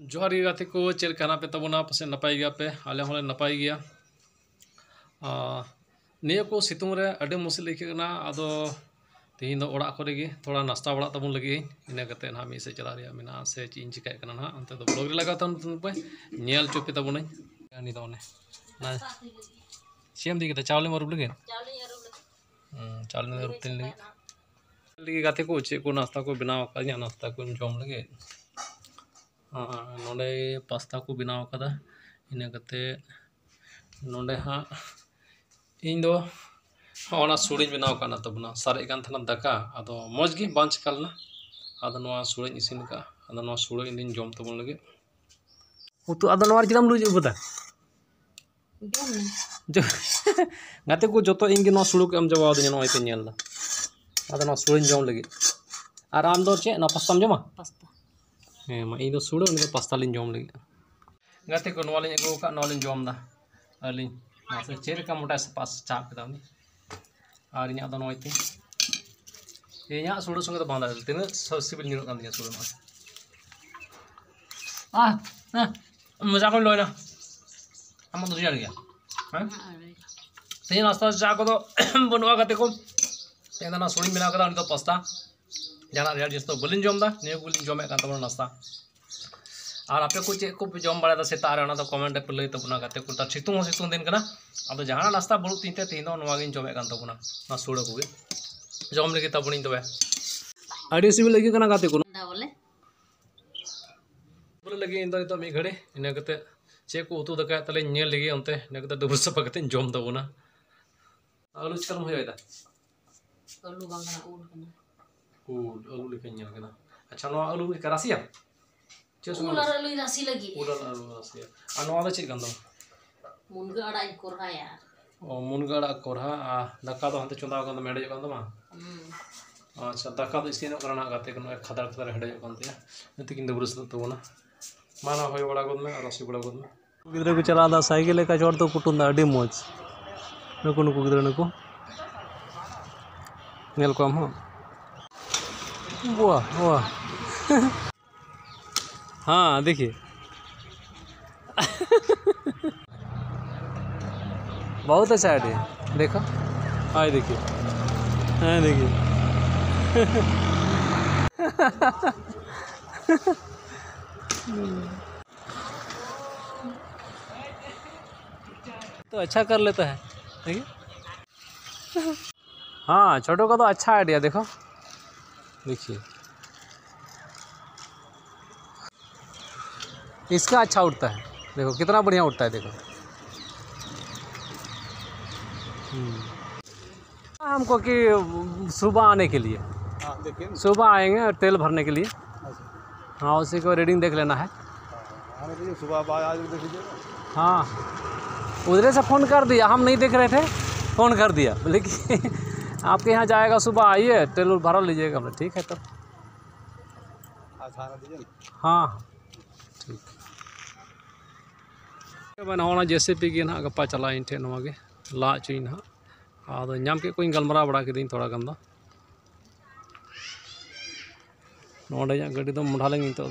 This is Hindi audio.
जोहार गे गाते को चेक कहना पे तबना पासे नपाय गया पे आले होले नपाय गया निया को सितुंग रे अडे मुश्किल इकना आदो तीन दो ओड़ा करे गे थोड़ा नाश्ता बड़ा तबन लगी इना कते ना मी से चला रिया मेना से चीन चिकाय कना ना अंते दो ब्लॉग रे लगा तन पे नेल चोपे तबन नि दो ने ना सेम दी कते चावले मरुब लगे चावले मरुब तीन लगे गाते को चे को नाश्ता को बनाव का नाश्ता को जम लगे नोडे पास्ता को बनाव कदा इना कते नोडे हाँ इन दो हाँ सुड़ी बनाव काना तबना सारे कान थाना दाका आदो मौज गी बांच कालना आदो नोआ सुड़ी इसिन का आदो नोआ सुड़ी इन जम तबन लगे उतु आदो नोआ चिदाम लुज बता जो गाते को जतो इंगे नोआ सुड़ी को एम जवाब दे नोआ पे नेल आदो नोआ सुड़ी जम लगे और आम दो चे ना पास्ता जमा पास्ता मा इन दो सुड़ी उन पास्ता लिन जम लगे गाते को नोआ लिन एगो का नोआ लिन जम दा अलिन मासे चेर का मोटा से पास चाप के दावनी और इना दो नोइते इना सुड़ो संगे तो बांधा तिना सिबिल निरो कान दिया सुड़ो ना मजा को लोइना हम तो जा गया हां तेन नाश्ता चा को तो बनवा करते को तेना ना सुड़ी बिना कदा तो पास्ता जाना रेड जिस तो बलिन जम दा ने गुलिन जमे का तो नाश्ता और आपे को चे को जम बड़ा सेता रे तो कमेंट पे लई तबना गाते को सितुंग दिन कना अब जहां नाश्ता बड़ू तीनते तीन दो नवा गिन जमे कान तबना ना सुड़ो को जम लगे तबनी तबे आडी सिबिल लगे कना गाते को बोले लगे इन तो मी घड़े इना कते चे को उतु दका तले नेल लगे अंते ने कते डबल सपा कते जम तबना आलू चकरम होयदा आलू बांगना उल आलू लेके नेल कना अच्छा नो आलू के रासिया उलर आलू राशि लगी उलर आलू राशि अनवा दो चे गंदो मुनगा अड़ा कोरहा यार ओ मुनगा अड़ा कोरहा दका दो हंते चंदा गंदो मेडे गंदो मा अच्छा दका दो इसिनो करना गाते कनो खदर खदर हेडे गंते नते किन दबरस तो ना माना होय बड़ा गद में राशि बड़ा गद में गिदरा को चला दा साइकिल का जोड़ तो कुटुंदा अडी मोज नुको नुको गिदरा नुको नेल को हम हो वाह वाह हाँ देखिए बहुत अच्छा आइडिया देखो हाँ देखिए हाँ देखिए तो अच्छा कर लेता है देखिए हाँ छोटों का तो अच्छा आइडिया देखो देखिए इसका अच्छा उठता है देखो कितना बढ़िया उठता है देखो हमको कि सुबह आने के लिए सुबह आएंगे और तेल भरने के लिए हाँ उसी को रीडिंग देख लेना है सुबह हाँ उधर से फ़ोन कर दिया हम नहीं देख रहे थे फ़ोन कर दिया लेकिन आपके यहाँ जाएगा सुबह आइए तेल भरा लीजिएगा ठीक है तब हाँ ठीक बना जैसे पी ना गपा चला इन ठे ला चुई ना आदो नाम के कोई गलमरा बड़ा के थोड़ा गन दो नोडे गाड़ी दो मुढ़ा लेंगे तो